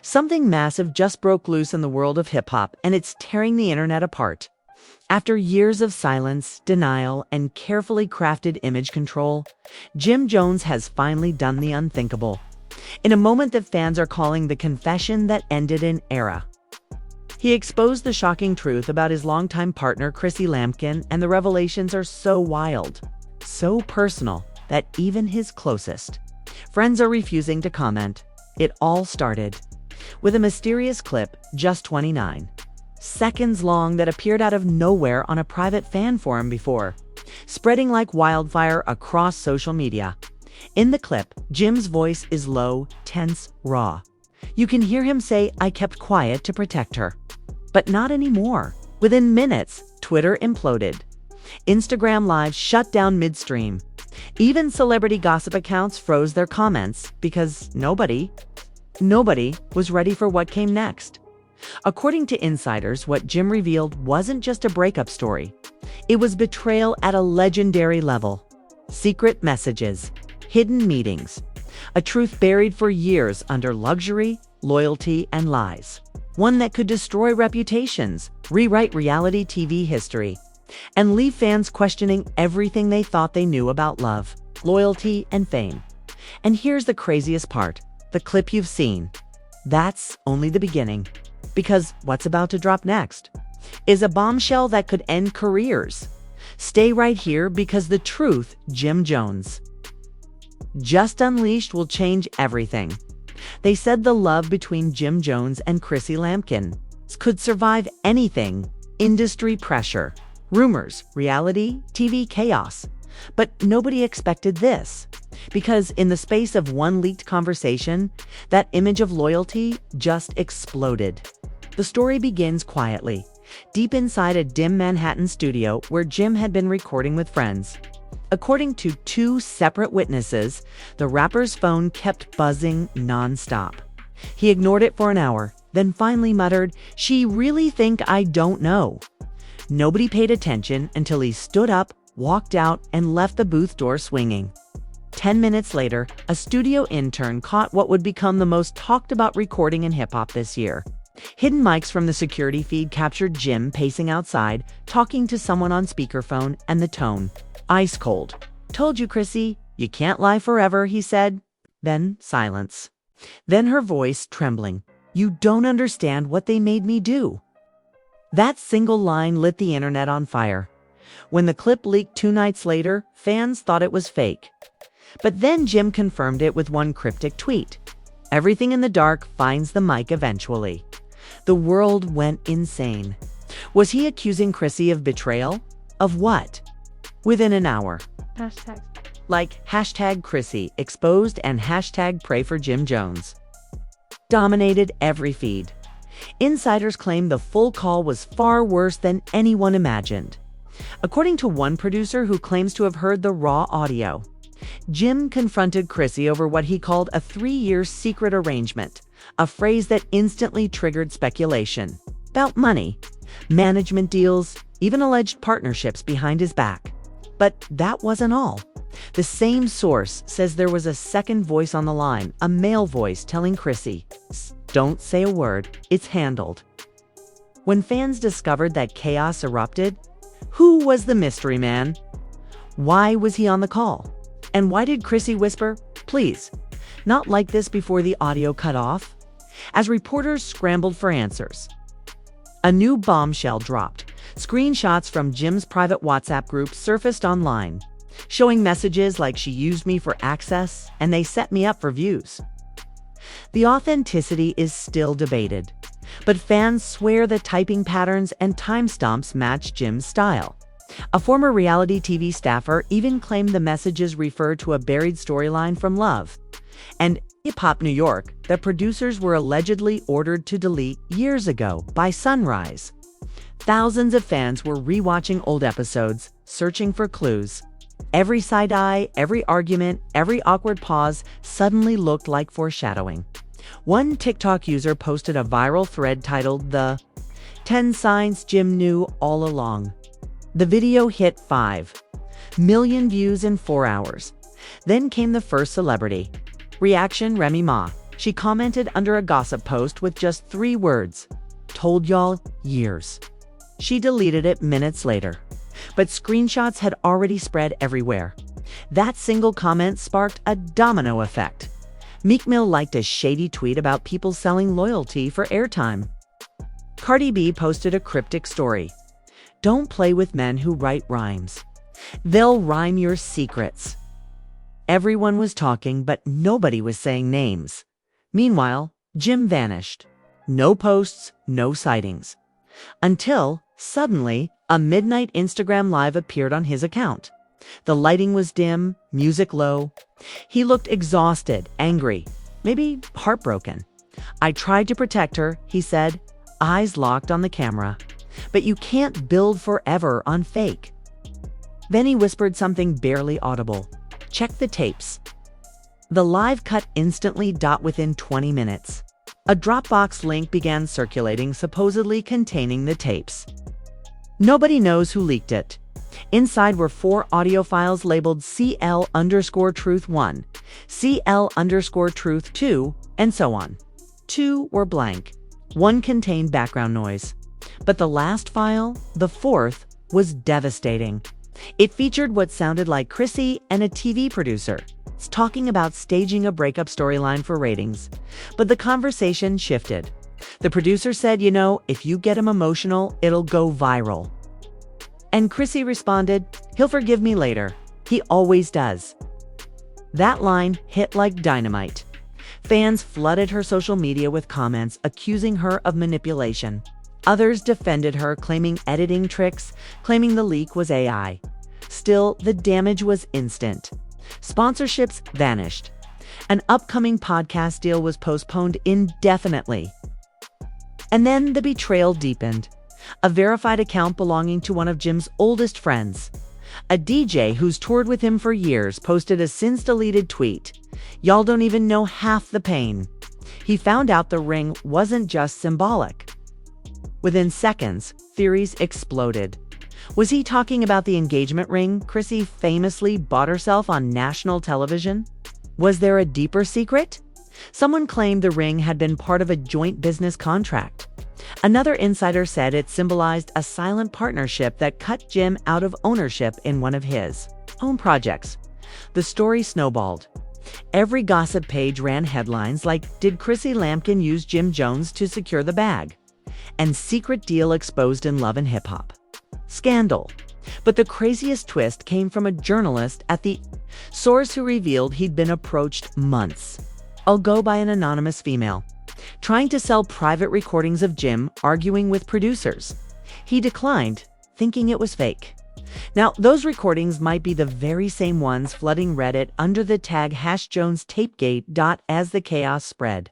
Something massive just broke loose in the world of hip-hop, and it's tearing the internet apart. After years of silence, denial, and carefully crafted image control, Jim Jones has finally done the unthinkable. In a moment that fans are calling the confession that ended an era. He exposed the shocking truth about his longtime partner, Chrissy Lampkin, and the revelations are so wild, so personal, that even his closest friends are refusing to comment. It all started with a mysterious clip, just 29 seconds long, that appeared out of nowhere on a private fan forum before, spreading like wildfire across social media. In the clip, Jim's voice is low, tense, raw. You can hear him say, "I kept quiet to protect her." But not anymore. Within minutes, Twitter imploded. Instagram Live shut down midstream. Even celebrity gossip accounts froze their comments because nobody was ready for what came next. According to insiders, what Jim revealed wasn't just a breakup story. It was betrayal at a legendary level. Secret messages, hidden meetings, a truth buried for years under luxury, loyalty, and lies. One that could destroy reputations, rewrite reality TV history, and leave fans questioning everything they thought they knew about love, loyalty, and fame. And here's the craziest part. The clip you've seen. That's only the beginning. Because what's about to drop next is a bombshell that could end careers. Stay right here because the truth, Jim Jones just unleashed, will change everything. They said the love between Jim Jones and Chrissy Lampkin could survive anything: industry pressure, rumors, reality TV chaos. But nobody expected this. Because in the space of one leaked conversation, that image of loyalty just exploded. The story begins quietly, deep inside a dim Manhattan studio where Jim had been recording with friends. According to two separate witnesses, the rapper's phone kept buzzing nonstop. He ignored it for an hour, then finally muttered, "She really think I don't know." Nobody paid attention until he stood up, walked out, and left the booth door swinging. 10 minutes later, a studio intern caught what would become the most talked about recording in hip-hop this year. Hidden mics from the security feed captured Jim pacing outside, talking to someone on speakerphone, and the tone, ice cold. "Told you, Chrissy, you can't lie forever," he said. Then silence. Then her voice trembling. "You don't understand what they made me do." That single line lit the internet on fire. When the clip leaked 2 nights later, fans thought it was fake. But then Jim confirmed it with one cryptic tweet. "Everything in the dark finds the mic eventually." The world went insane. Was he accusing Chrissy of betrayal? Of what? Within an hour. Hashtags. Like hashtag Chrissy exposed and hashtag pray for Jim Jones dominated every feed. Insiders claim the full call was far worse than anyone imagined. According to one producer who claims to have heard the raw audio, Jim confronted Chrissy over what he called a 3-year secret arrangement, a phrase that instantly triggered speculation about money, management deals, even alleged partnerships behind his back. But that wasn't all. The same source says there was a second voice on the line, a male voice telling Chrissy, "Don't say a word, it's handled." When fans discovered that chaos erupted, who was the mystery man? Why was he on the call? And why did Chrissy whisper, "Please, not like this," before the audio cut off? As reporters scrambled for answers, a new bombshell dropped. Screenshots from Jim's private WhatsApp group surfaced online, showing messages like "She used me for access," and "They set me up for views." The authenticity is still debated, but fans swear the typing patterns and timestamps match Jim's style. A former reality TV staffer even claimed the messages refer to a buried storyline from Love and Hip Hop New York that producers were allegedly ordered to delete years ago by Sunrise. Thousands of fans were rewatching old episodes, searching for clues. Every side eye, every argument, every awkward pause suddenly looked like foreshadowing. One TikTok user posted a viral thread titled "The 10 Signs Jim Knew All Along." The video hit 5 million views in 4 hours. Then came the first celebrity reaction, Remy Ma. She commented under a gossip post with just 3 words, "Told y'all years." She deleted it minutes later, but screenshots had already spread everywhere. That single comment sparked a domino effect. Meek Mill liked a shady tweet about people selling loyalty for airtime. Cardi B posted a cryptic story. "Don't play with men who write rhymes. They'll rhyme your secrets." Everyone was talking, but nobody was saying names. Meanwhile, Jim vanished. No posts, no sightings. Until, suddenly, a midnight Instagram Live appeared on his account. The lighting was dim, music low. He looked exhausted, angry, maybe heartbroken. "I tried to protect her," he said, eyes locked on the camera. "But you can't build forever on fake." Then he whispered something barely audible. "Check the tapes." The live cut instantly. Within 20 minutes, a Dropbox link began circulating, supposedly containing the tapes. Nobody knows who leaked it. Inside were 4 audio files labeled CL_Truth1, CL_Truth2, and so on. 2 were blank. 1 contained background noise. But the last file, the 4th, was devastating. It featured what sounded like Chrissy and a TV producer talking about staging a breakup storyline for ratings. But the conversation shifted. The producer said, "If you get him emotional, it'll go viral." And Chrissy responded, "He'll forgive me later. He always does." That line hit like dynamite. Fans flooded her social media with comments accusing her of manipulation. Others defended her, claiming editing tricks, claiming the leak was AI. Still, the damage was instant. Sponsorships vanished. An upcoming podcast deal was postponed indefinitely. And then the betrayal deepened. A verified account belonging to one of Jim's oldest friends, a DJ who's toured with him for years, posted a since-deleted tweet. "Y'all don't even know half the pain." He found out the ring wasn't just symbolic. Within seconds, theories exploded. Was he talking about the engagement ring Chrissy famously bought herself on national television? Was there a deeper secret? Someone claimed the ring had been part of a joint business contract. Another insider said it symbolized a silent partnership that cut Jim out of ownership in one of his own projects. The story snowballed. Every gossip page ran headlines like, "Did Chrissy Lampkin use Jim Jones to secure the bag?" and "Secret deal exposed in Love and Hip Hop." Scandal. But the craziest twist came from a journalist at the source who revealed he'd been approached months ago by an anonymous female, trying to sell private recordings of Jim arguing with producers. He declined, thinking it was fake. Now, those recordings might be the very same ones flooding Reddit under the tag #JonesTapegate. As the chaos spread,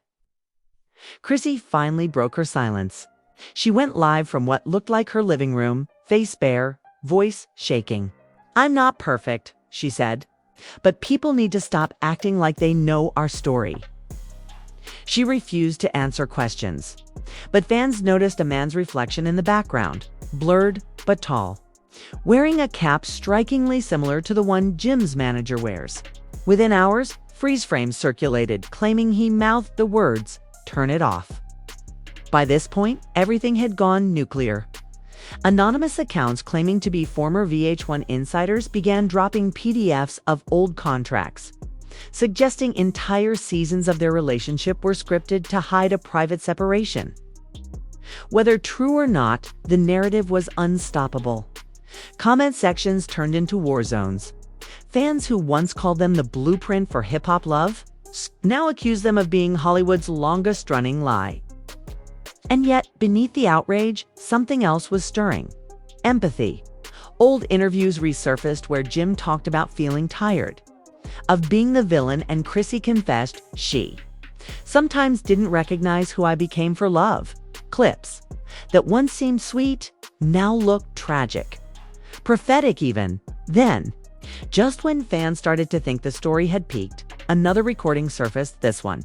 Chrissy finally broke her silence. She went live from what looked like her living room, face bare, voice shaking. "I'm not perfect," she said, "but people need to stop acting like they know our story." She refused to answer questions. But fans noticed a man's reflection in the background, blurred but tall, wearing a cap strikingly similar to the one Jim's manager wears. Within hours, freeze frames circulated, claiming he mouthed the words, "Turn it off." By this point, everything had gone nuclear. Anonymous accounts claiming to be former VH1 insiders began dropping PDFs of old contracts, suggesting entire seasons of their relationship were scripted to hide a private separation. Whether true or not, the narrative was unstoppable. Comment sections turned into war zones. Fans who once called them the blueprint for hip-hop love now accuse them of being Hollywood's longest-running lie. And yet, beneath the outrage, something else was stirring. Empathy. Old interviews resurfaced where Jim talked about feeling tired of being the villain, and Chrissy confessed she sometimes didn't recognize who I became for love. Clips that once seemed sweet now looked tragic. Prophetic even. Then, just when fans started to think the story had peaked, another recording surfaced, this one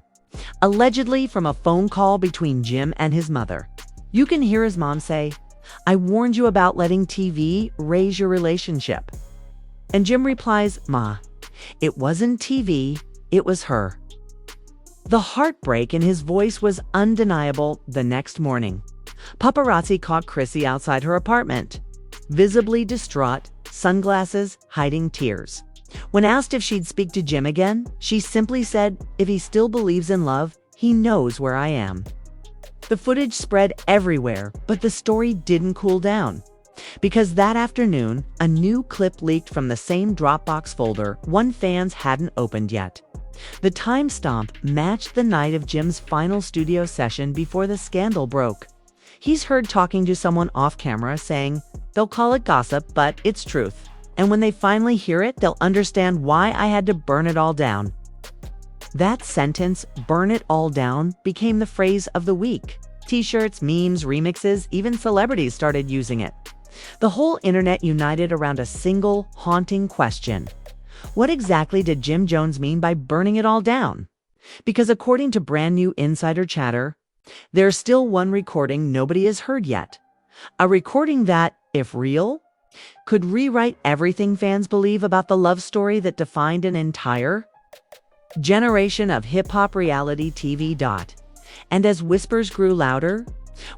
allegedly from a phone call between Jim and his mother. You can hear his mom say, "I warned you about letting TV raise your relationship." And Jim replies, "Ma, it wasn't TV, it was her." The heartbreak in his voice was undeniable the next morning. Paparazzi caught Chrissy outside her apartment, visibly distraught, sunglasses hiding tears. When asked if she'd speak to Jim again, she simply said, "If he still believes in love, he knows where I am." The footage spread everywhere, but the story didn't cool down. Because that afternoon, a new clip leaked from the same Dropbox folder one fans hadn't opened yet. The timestamp matched the night of Jim's final studio session before the scandal broke. He's heard talking to someone off camera saying, "They'll call it gossip, but it's truth. And when they finally hear it, they'll understand why I had to burn it all down." That sentence, "burn it all down," became the phrase of the week. T-shirts, memes, remixes, even celebrities started using it. The whole internet united around a single, haunting question. What exactly did Jim Jones mean by burning it all down? Because according to brand new insider chatter, there's still one recording nobody has heard yet. A recording that, if real, could rewrite everything fans believe about the love story that defined an entire generation of hip-hop reality TV. And as whispers grew louder,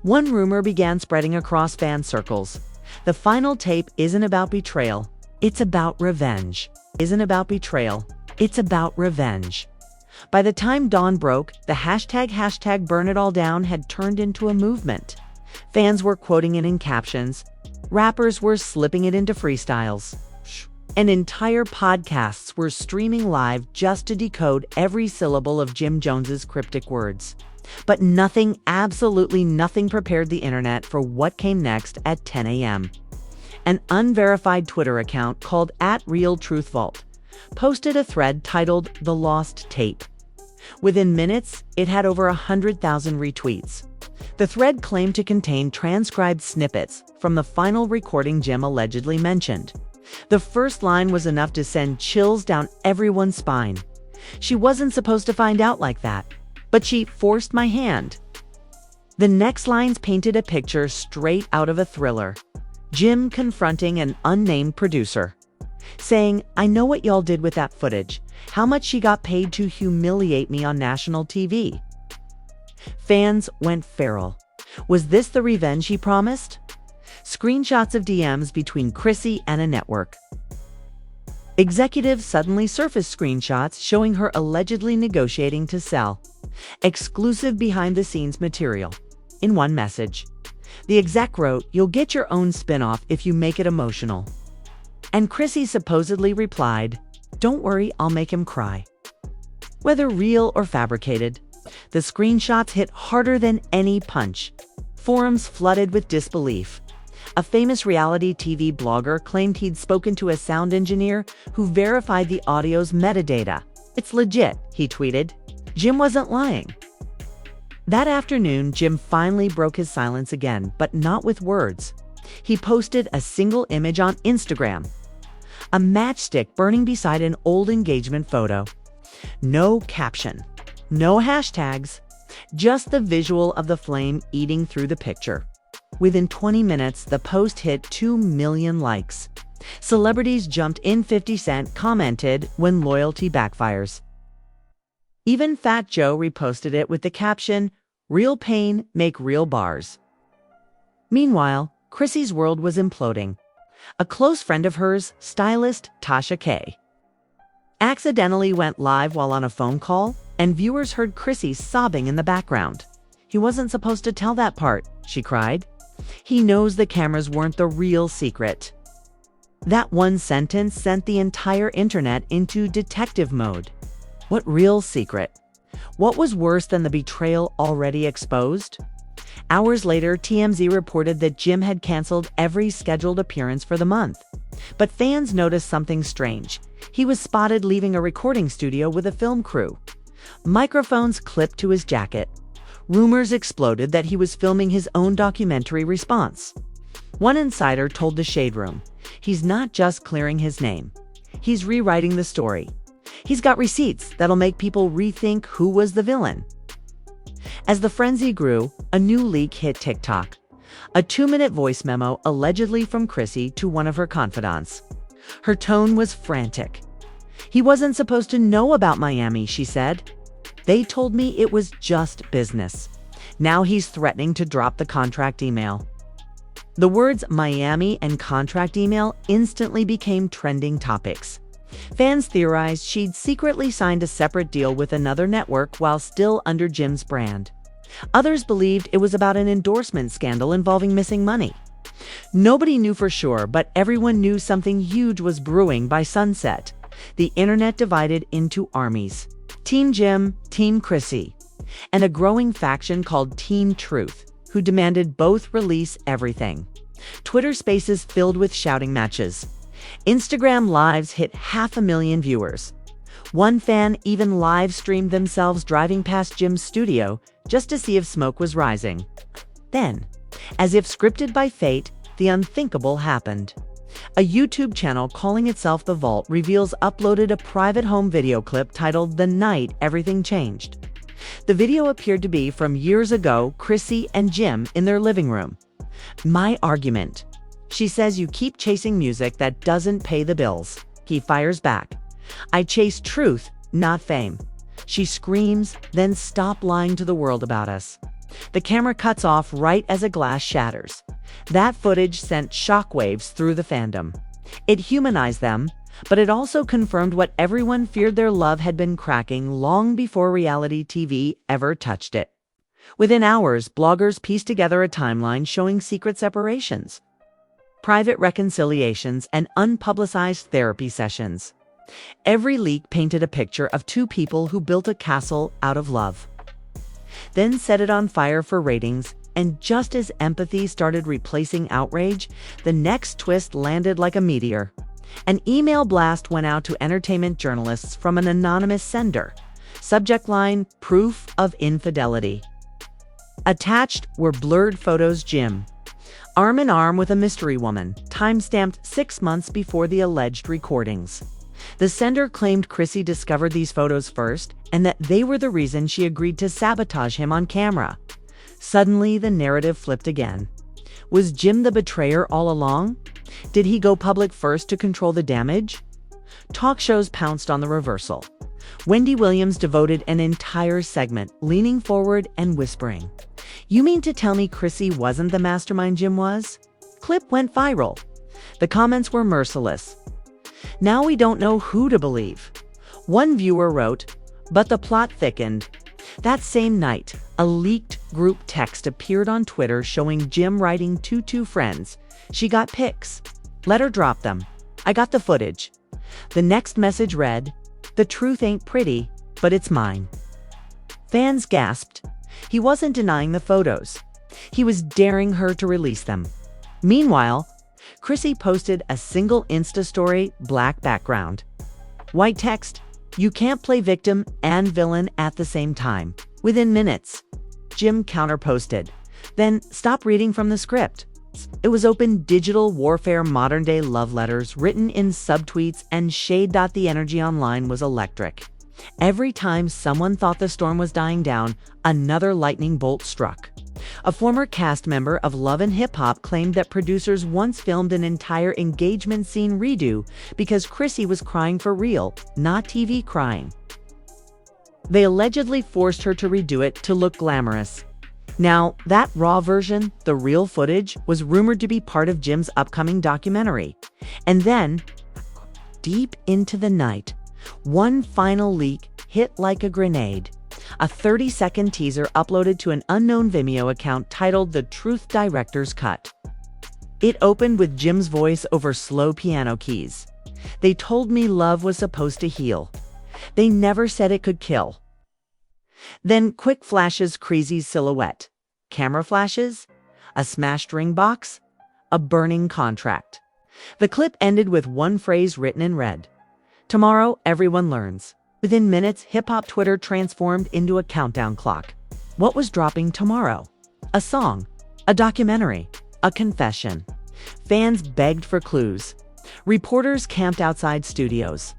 one rumor began spreading across fan circles. The final tape isn't about betrayal, it's about revenge. Isn't about betrayal, it's about revenge. By the time dawn broke, the hashtag burn it all down had turned into a movement. Fans were quoting it in captions. Rappers were slipping it into freestyles. And entire podcasts were streaming live just to decode every syllable of Jim Jones's cryptic words. But nothing, absolutely nothing prepared the internet for what came next at 10 a.m. An unverified Twitter account called @RealTruthVault posted a thread titled "The Lost Tape." Within minutes, it had over 100,000 retweets. The thread claimed to contain transcribed snippets from the final recording Jim allegedly mentioned. The first line was enough to send chills down everyone's spine. "She wasn't supposed to find out like that, but she forced my hand." The next lines painted a picture straight out of a thriller. Jim confronting an unnamed producer, saying, "I know what y'all did with that footage, how much she got paid to humiliate me on national TV." Fans went feral. Was this the revenge he promised? Screenshots of DMs between Chrissy and a network. Executives suddenly surfaced screenshots showing her allegedly negotiating to sell exclusive behind-the-scenes material. In one message, the exec wrote, "You'll get your own spin-off if you make it emotional." And Chrissy supposedly replied, "Don't worry, I'll make him cry." Whether real or fabricated, the screenshots hit harder than any punch. Forums flooded with disbelief. A famous reality TV blogger claimed he'd spoken to a sound engineer who verified the audio's metadata. "It's legit," he tweeted. Jim wasn't lying. That afternoon, Jim finally broke his silence again, but not with words. He posted a single image on Instagram. A matchstick burning beside an old engagement photo. No caption, no hashtags, just the visual of the flame eating through the picture. Within 20 minutes, the post hit 2 million likes. Celebrities jumped in. 50 Cent commented, "When loyalty backfires." Even Fat Joe reposted it with the caption, "Real pain make real bars." Meanwhile, Chrissy's world was imploding. A close friend of hers, stylist Tasha K, accidentally went live while on a phone call, and viewers heard Chrissy sobbing in the background. "He wasn't supposed to tell that part," she cried. "He knows the cameras weren't the real secret." That one sentence sent the entire internet into detective mode. What real secret? What was worse than the betrayal already exposed? Hours later, TMZ reported that Jim had canceled every scheduled appearance for the month. But fans noticed something strange. He was spotted leaving a recording studio with a film crew. Microphones clipped to his jacket. Rumors exploded that he was filming his own documentary response. One insider told the Shade Room, "He's not just clearing his name. He's rewriting the story. He's got receipts that'll make people rethink who was the villain." As the frenzy grew, a new leak hit TikTok. A 2-minute voice memo allegedly from Chrissy to one of her confidants. Her tone was frantic. "He wasn't supposed to know about Miami," she said. They told me it was just business. Now he's threatening to drop the contract email. The words Miami and contract email instantly became trending topics. Fans theorized she'd secretly signed a separate deal with another network while still under Jim's brand. Others believed it was about an endorsement scandal involving missing money. Nobody knew for sure, but everyone knew something huge was brewing by sunset. The internet divided into armies. Team Jim, Team Chrissy, and a growing faction called Team Truth, who demanded both release everything. Twitter Spaces filled with shouting matches. Instagram Lives hit 500,000 viewers. One fan even live-streamed themselves driving past Jim's studio just to see if smoke was rising. Then, as if scripted by fate, the unthinkable happened. A YouTube channel calling itself The Vault reveals uploaded a private home video clip titled "The Night Everything Changed." The video appeared to be from years ago, Chrissy and Jim in their living room. "My argument." She says, "You keep chasing music that doesn't pay the bills." He fires back, "I chase truth, not fame." She screams, "Then stop lying to the world about us." The camera cuts off right as a glass shatters. That footage sent shockwaves through the fandom. It humanized them, but it also confirmed what everyone feared: their love had been cracking long before reality TV ever touched it. Within hours, bloggers pieced together a timeline showing secret separations, private reconciliations, and unpublicized therapy sessions. Every leak painted a picture of two people who built a castle out of love, then set it on fire for ratings. And just as empathy started replacing outrage, the next twist landed like a meteor. An email blast went out to entertainment journalists from an anonymous sender. Subject line: "Proof of infidelity." Attached were blurred photos: Jim arm in arm with a mystery woman, time-stamped 6 months before the alleged recordings. The sender claimed Chrissy discovered these photos first and that they were the reason she agreed to sabotage him on camera. Suddenly, the narrative flipped again. Was Jim the betrayer all along? Did he go public first to control the damage? Talk shows pounced on the reversal. Wendy Williams devoted an entire segment leaning forward and whispering, "You mean to tell me Chrissy wasn't the mastermind Jim was?" Clip went viral. The comments were merciless. "Now we don't know who to believe." One viewer wrote, "But the plot thickened." That same night, a leaked group text appeared on Twitter showing Jim writing to two friends, "She got pics. Let her drop them. I got the footage." The next message read, "The truth ain't pretty, but it's mine." Fans gasped. He wasn't denying the photos. He was daring her to release them. Meanwhile, Chrissy posted a single Insta story, black background, white text: "You can't play victim and villain at the same time." Within minutes, Jim counterposted, "Then stop reading from the script." It was open digital warfare, modern-day love letters written in subtweets and shade. The energy online was electric. Every time someone thought the storm was dying down, another lightning bolt struck. A former cast member of Love and Hip Hop claimed that producers once filmed an entire engagement scene redo because Chrissy was crying for real, not TV crying. They allegedly forced her to redo it to look glamorous. Now, that raw version, the real footage, was rumored to be part of Jim's upcoming documentary. And then, deep into the night, one final leak hit like a grenade. A 30-second teaser uploaded to an unknown Vimeo account titled "The Truth Director's Cut." It opened with Jim's voice over slow piano keys. "They told me love was supposed to heal. They never said it could kill." Then quick flashes: Chrissy's silhouette, camera flashes, a smashed ring box, a burning contract. The clip ended with one phrase written in red: "Tomorrow, everyone learns." Within minutes, hip-hop Twitter transformed into a countdown clock. What was dropping tomorrow? A song, a documentary, a confession. Fans begged for clues. Reporters camped outside studios.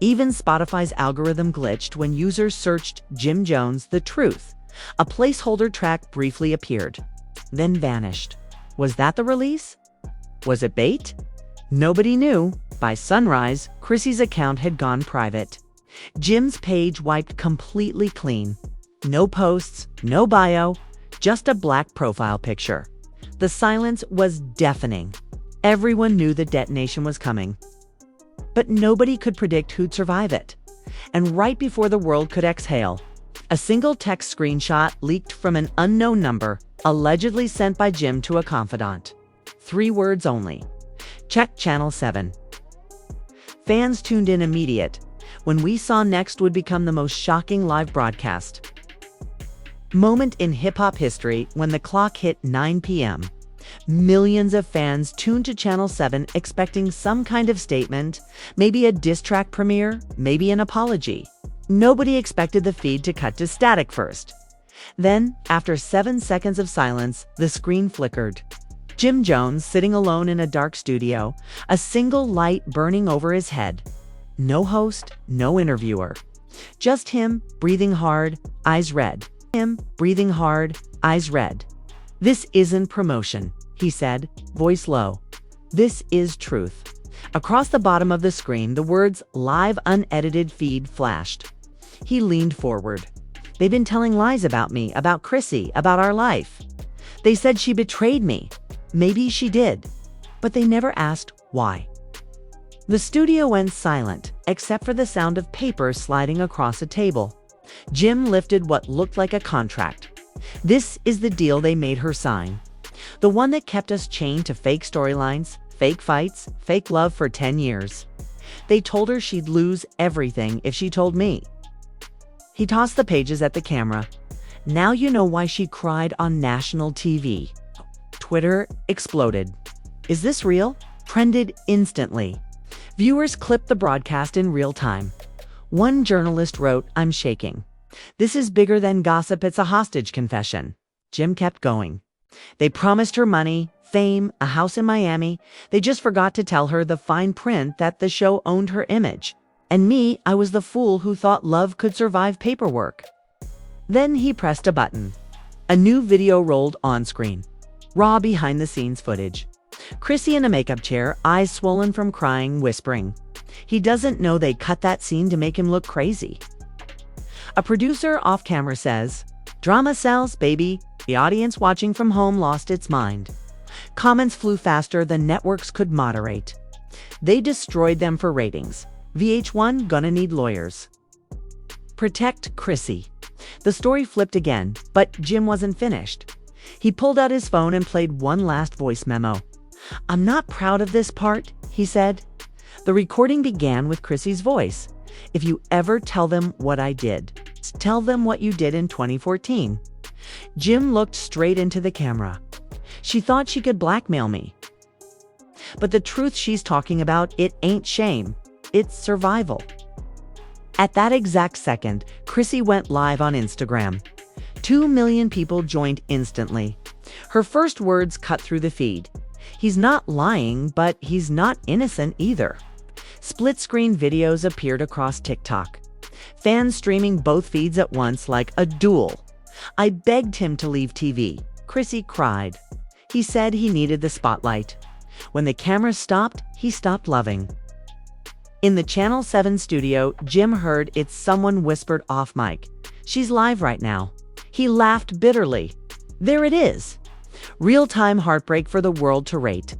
Even Spotify's algorithm glitched when users searched Jim Jones, The Truth. A placeholder track briefly appeared, then vanished. Was that the release? Was it bait? Nobody knew. By sunrise, Chrissy's account had gone private. Jim's page wiped completely clean. No posts, no bio, just a black profile picture. The silence was deafening. Everyone knew the detonation was coming. But nobody could predict who'd survive it. And right before the world could exhale, a single text screenshot leaked from an unknown number, allegedly sent by Jim to a confidant. 3 words only. Check Channel 7. Fans tuned in immediate. When we saw next would become the most shocking live broadcast. Moment in hip-hop history when the clock hit 9 p.m. Millions of fans tuned to Channel 7 expecting some kind of statement, maybe a diss track premiere, maybe an apology. Nobody expected the feed to cut to static first. Then, after 7 seconds of silence, the screen flickered. Jim Jones sitting alone in a dark studio, a single light burning over his head. No host, no interviewer. Just him, breathing hard, eyes red. Him, breathing hard, eyes red. "This isn't promotion," he said, voice low. "This is truth." Across the bottom of the screen, the words "live unedited feed" flashed. He leaned forward. "They've been telling lies about me, about Chrissy, about our life. They said she betrayed me. Maybe she did. But they never asked why." The studio went silent, except for the sound of paper sliding across a table. Jim lifted what looked like a contract. "This is the deal they made her sign. The one that kept us chained to fake storylines, fake fights, fake love for 10 years. They told her she'd lose everything if she told me." He tossed the pages at the camera. "Now you know why she cried on national TV." Twitter exploded. "Is this real?" Trended instantly. Viewers clipped the broadcast in real time. One journalist wrote, "I'm shaking. This is bigger than gossip, it's a hostage confession." Jim kept going. "They promised her money, fame, a house in Miami. They just forgot to tell her the fine print that the show owned her image. And me, I was the fool who thought love could survive paperwork." Then he pressed a button. A new video rolled on screen. Raw behind-the-scenes footage. Chrissy in a makeup chair, eyes swollen from crying, whispering. He doesn't know they cut that scene to make him look crazy. A producer off camera says, "Drama sells, baby." The audience watching from home lost its mind. Comments flew faster than networks could moderate. They destroyed them for ratings. VH1 gonna need lawyers. Protect Chrissy. The story flipped again, but Jim wasn't finished. He pulled out his phone and played one last voice memo. "I'm not proud of this part," he said. The recording began with Chrissy's voice. "If you ever tell them what I did, tell them what you did in 2014. Jim looked straight into the camera. "She thought she could blackmail me. But the truth she's talking about, it ain't shame. It's survival." At that exact second, Chrissy went live on Instagram. 2 million people joined instantly. Her first words cut through the feed. "He's not lying, but he's not innocent either." Split-screen videos appeared across TikTok. Fans streaming both feeds at once like a duel. "I begged him to leave TV," Chrissy cried. "He said he needed the spotlight. When the camera stopped, he stopped loving." In the Channel 7 studio, Jim heard it's someone whispered off mic. "She's live right now." He laughed bitterly. There it is. Real-time heartbreak for the world to rate.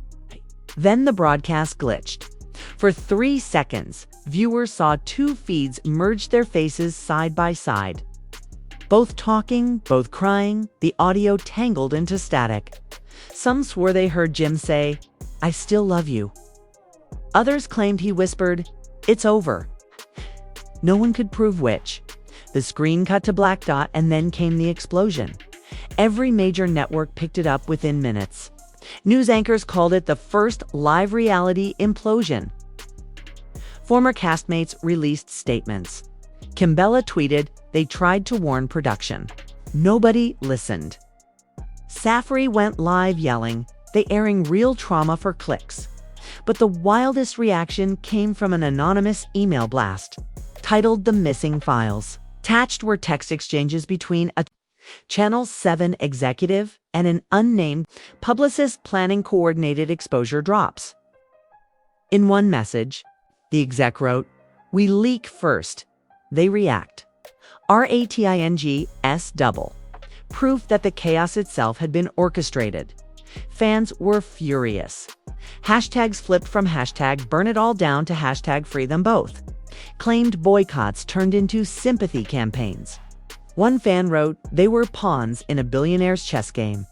Then the broadcast glitched. For 3 seconds, viewers saw 2 feeds merge their faces side by side. Both talking, both crying, the audio tangled into static. Some swore they heard Jim say, "I still love you." Others claimed he whispered, "It's over." No one could prove which. The screen cut to black dot and then came the explosion. Every major network picked it up within minutes. News anchors called it the first live reality implosion. Former castmates released statements. Kimbella tweeted, "They tried to warn production. Nobody listened." Safri went live yelling, "They airing real trauma for clicks." But the wildest reaction came from an anonymous email blast, titled "The Missing Files." Attached were text exchanges between a Channel 7 executive and an unnamed publicist planning coordinated exposure drops. In one message, the exec wrote, "We leak first. they react. RATINGS double. Proof that the chaos itself had been orchestrated. Fans were furious. Hashtags flipped from hashtag burn it all down to hashtag free them both. Claimed boycotts turned into sympathy campaigns. One fan wrote, "They were pawns in a billionaire's chess game."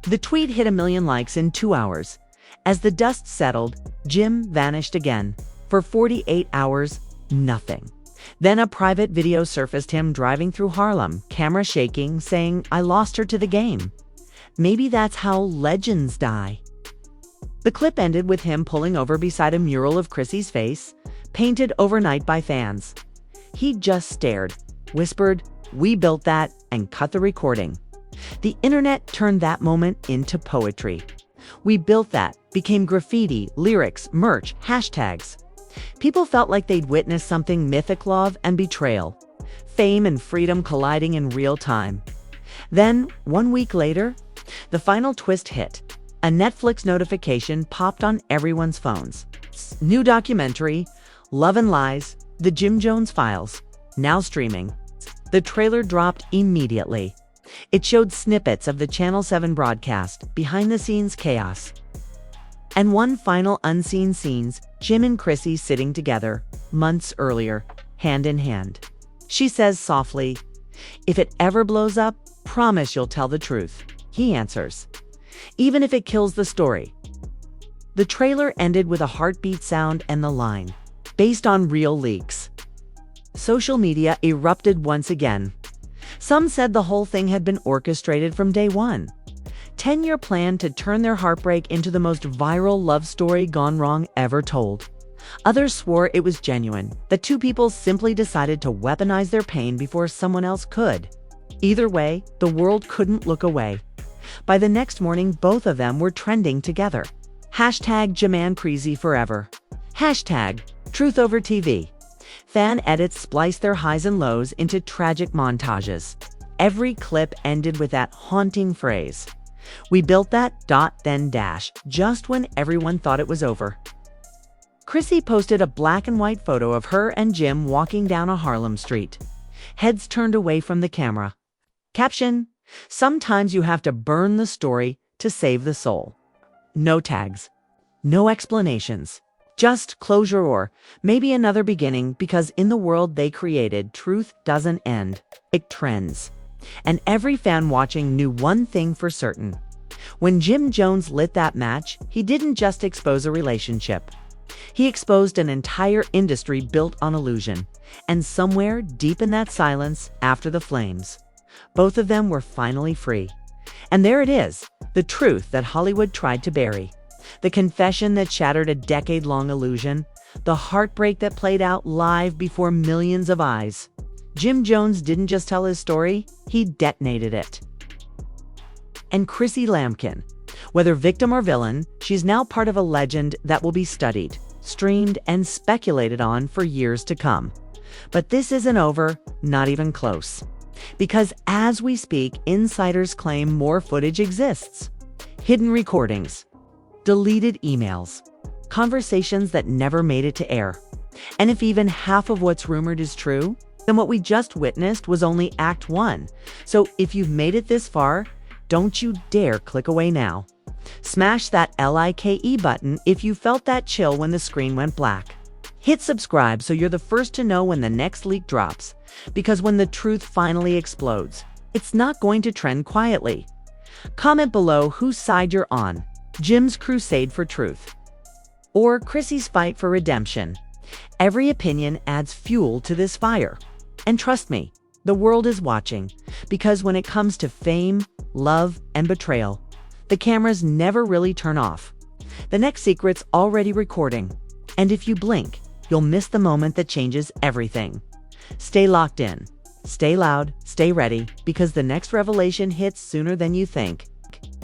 The tweet hit 1 million likes in 2 hours. As the dust settled, Jim vanished again. For 48 hours, nothing. Then a private video surfaced him driving through Harlem, camera shaking, saying, "I lost her to the game." Maybe that's how legends die. The clip ended with him pulling over beside a mural of Chrissy's face, painted overnight by fans. He just stared, whispered, "We built that," and cut the recording. The internet turned that moment into poetry. "We built that" became graffiti, lyrics, merch, hashtags. People felt like they'd witnessed something mythic, love and betrayal, fame and freedom colliding in real time. Then, 1 week later, the final twist hit. A Netflix notification popped on everyone's phones. New documentary, Love and Lies, The Jim Jones Files, now streaming. The trailer dropped immediately. It showed snippets of the Channel 7 broadcast, behind-the-scenes chaos. And one final unseen scenes, Jim and Chrissy sitting together, months earlier, hand in hand. She says softly, "If it ever blows up, promise you'll tell the truth." He answers, "Even if it kills the story." The trailer ended with a heartbeat sound and the line, "Based on real leaks." Social media erupted once again. Some said the whole thing had been orchestrated from day one. 10-year plan to turn their heartbreak into the most viral love story gone wrong ever told. Others swore it was genuine, that two people simply decided to weaponize their pain before someone else could. Either way, the world couldn't look away. By the next morning, both of them were trending together. Hashtag Jaman Creasy forever. Hashtag Truth Over TV. Fan edits spliced their highs and lows into tragic montages. Every clip ended with that haunting phrase, "We built that, then dash," just when everyone thought it was over. Chrissy posted a black and white photo of her and Jim walking down a Harlem street, heads turned away from the camera. Caption, "Sometimes you have to burn the story to save the soul." No tags, no explanations, just closure or maybe another beginning, because in the world they created, truth doesn't end, it trends. And every fan watching knew one thing for certain. When Jim Jones lit that match, he didn't just expose a relationship. He exposed an entire industry built on illusion. And somewhere deep in that silence, after the flames, both of them were finally free. And there it is, the truth that Hollywood tried to bury. The confession that shattered a decade-long illusion. The heartbreak that played out live before millions of eyes. Jim Jones didn't just tell his story, he detonated it. And Chrissy Lampkin, whether victim or villain, she's now part of a legend that will be studied, streamed, and speculated on for years to come. But this isn't over, not even close. Because as we speak, insiders claim more footage exists. Hidden recordings, deleted emails, conversations that never made it to air. And if even half of what's rumored is true, then what we just witnessed was only Act 1. So if you've made it this far, don't you dare click away now. Smash that LIKE button if you felt that chill when the screen went black. Hit subscribe so you're the first to know when the next leak drops. Because when the truth finally explodes, it's not going to trend quietly. Comment below whose side you're on, Jim's crusade for truth, or Chrissy's fight for redemption. Every opinion adds fuel to this fire. And trust me, the world is watching, because when it comes to fame, love, and betrayal, the cameras never really turn off. The next secret's already recording, and if you blink, you'll miss the moment that changes everything. Stay locked in, stay loud, stay ready, because the next revelation hits sooner than you think.